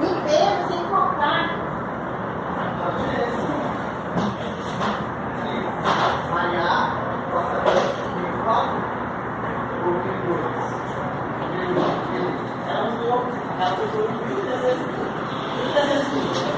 Inteiro, sem cortar. Malhar, ela mudou, ela mudou muitas vezes.